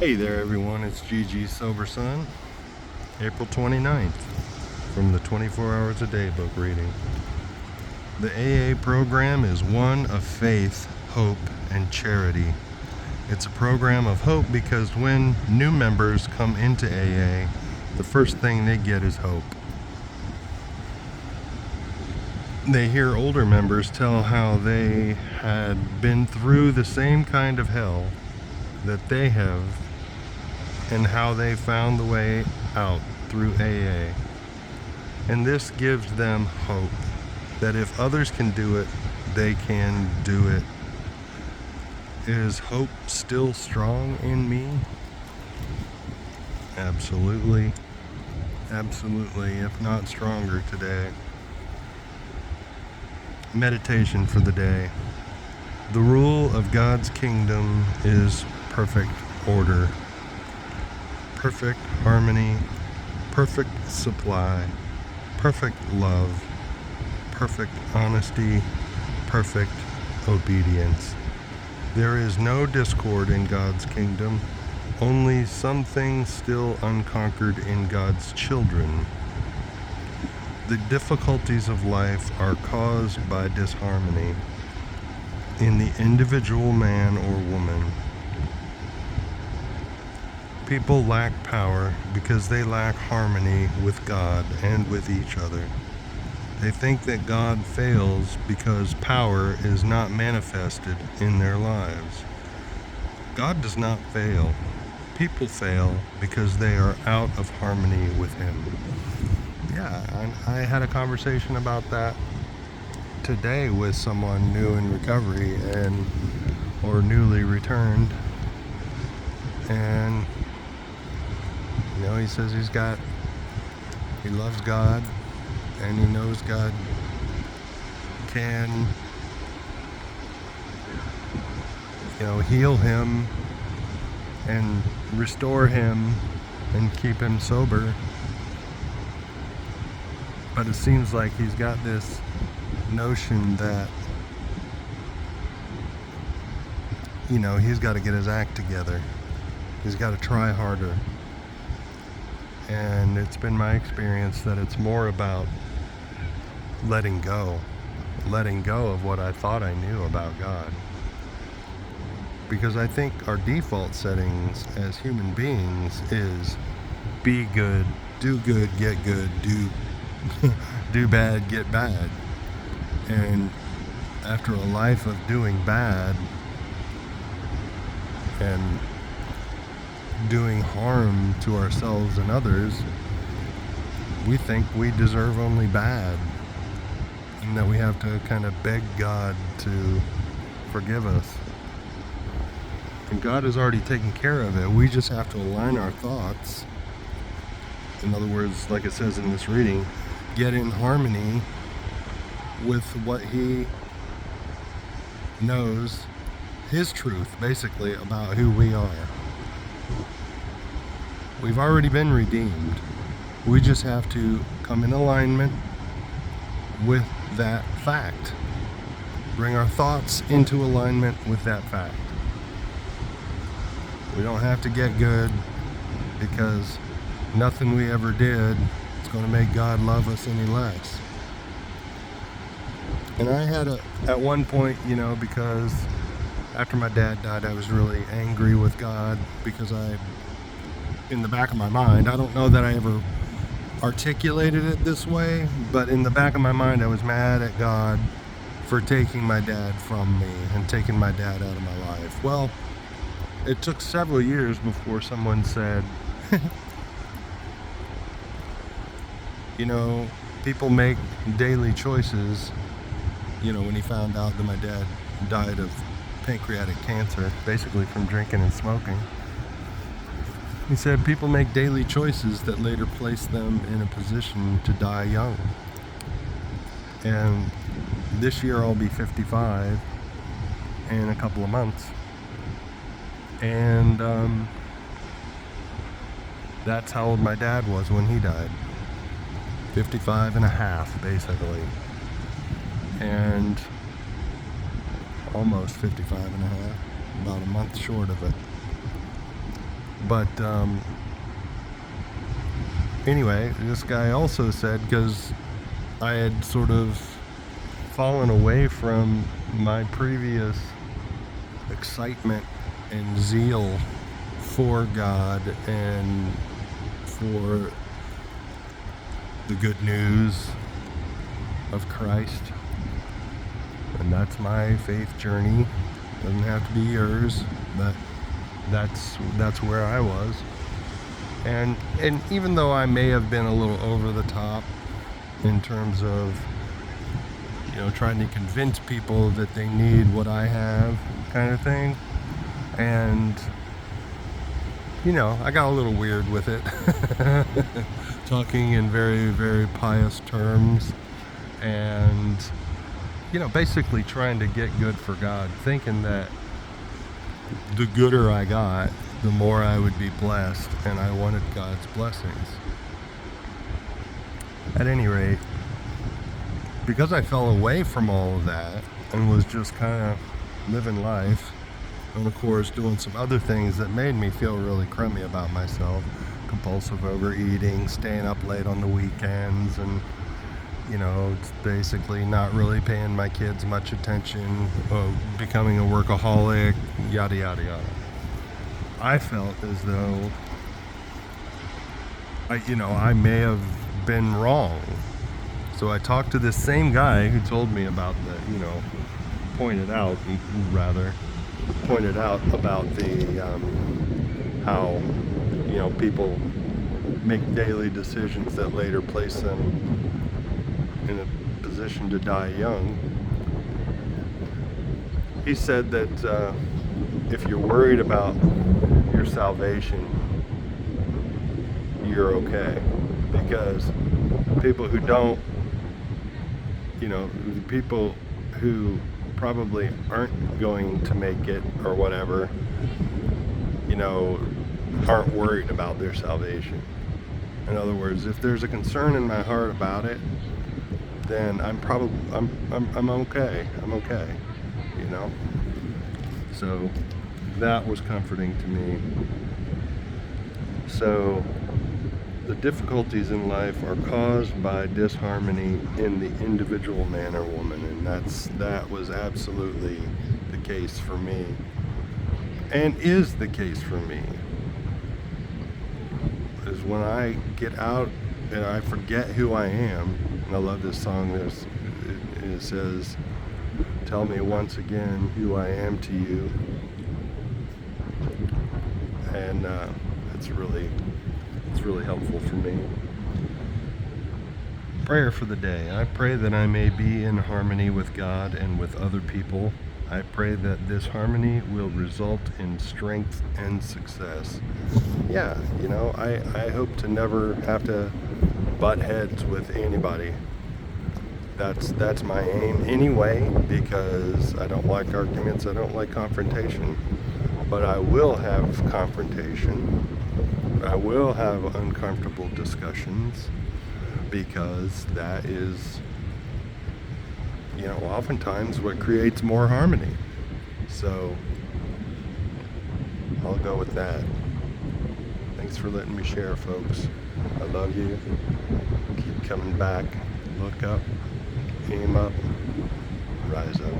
Hey there everyone, it's GG Sober Sun, April 29th, from the 24 Hours a Day book reading. The AA program is one of faith, hope, and charity. It's a program of hope because when new members come into AA, the first thing they get is hope. They hear older members tell how they had been through the same kind of hell that they have and how they found the way out through AA. And this gives them hope that if others can do it, they can do it. Is hope still strong in me? Absolutely. Absolutely, if not stronger today. Meditation for the day. The rule of God's kingdom is perfect order, perfect harmony, perfect supply, perfect love, perfect honesty, perfect obedience. There is no discord in God's kingdom, only some things still unconquered in God's children. The difficulties of life are caused by disharmony in the individual man or woman. People lack power because they lack harmony with God and with each other. They think that God fails because power is not manifested in their lives. God does not fail. People fail because they are out of harmony with Him. Yeah, I had a conversation about that today with someone new in recovery or newly returned, and he says he loves God, and he knows God can, heal him and restore him and keep him sober. But it seems like he's got this notion that, he's got to get his act together. He's got to try harder. And it's been my experience that it's more about letting go of what I thought I knew about God. Because I think our default settings as human beings is be good, do good, get good, do bad, get bad. And after a life of doing bad and doing harm to ourselves and others, we think we deserve only bad, and that we have to kind of beg God to forgive us. And God has already taken care of it. We just have to align our thoughts. In other words, like it says in this reading, get in harmony with what He knows, His truth, basically, about who we are. We've already been redeemed. We just have to come in alignment with that fact. Bring our thoughts into alignment with that fact. We don't have to get good, because nothing we ever did is going to make God love us any less. And I had at one point, because after my dad died, I was really angry with God because in the back of my mind, I don't know that I ever articulated it this way, but in the back of my mind, I was mad at God for taking my dad from me and taking my dad out of my life. Well, it took several years before someone said, people make daily choices. When he found out that my dad died of pancreatic cancer, basically from drinking and smoking, he said people make daily choices that later place them in a position to die young. And this year I'll be 55 in a couple of months. And that's how old my dad was when he died. 55 and a half, basically. And almost 55 and a half, about a month short of it. But anyway, this guy also said, because I had sort of fallen away from my previous excitement and zeal for God and for the good news of Christ. And that's my faith journey. Doesn't have to be yours, but that's where I was. And even though I may have been a little over the top in terms of, trying to convince people that they need what I have, kind of thing, and I got a little weird with it, talking in very, very pious terms, and basically trying to get good for God, thinking that the gooder I got, the more I would be blessed, and I wanted God's blessings. At any rate, because I fell away from all of that and was just kind of living life, and of course doing some other things that made me feel really crummy about myself, compulsive overeating, staying up late on the weekends, and it's basically not really paying my kids much attention, becoming a workaholic, yada yada yada. I felt as though I may have been wrong. So I talked to this same guy who told me about pointed out about the how people make daily decisions that later place them in a position to die young. He said that if you're worried about your salvation, you're okay, because people who don't, people who probably aren't going to make it or whatever, aren't worried about their salvation. In other words, if there's a concern in my heart about it, then I'm okay. I'm okay, So that was comforting to me. So the difficulties in life are caused by disharmony in the individual man or woman, and that was absolutely the case for me, and is the case for me. Is when I get out and I forget who I am. And I love this song. It says, "Tell me once again who I am to you," and it's really helpful for me. Prayer for the day. I pray that I may be in harmony with God and with other people. I pray that this harmony will result in strength and success. Yeah, I hope to never have to butt heads with anybody. That's my aim anyway, because I don't like arguments, I don't like confrontation. But I will have confrontation. I will have uncomfortable discussions, because that is, oftentimes what creates more harmony. So I'll go with that. Thanks for letting me share, folks. I love you. Keep coming back. Look up, aim up, rise up.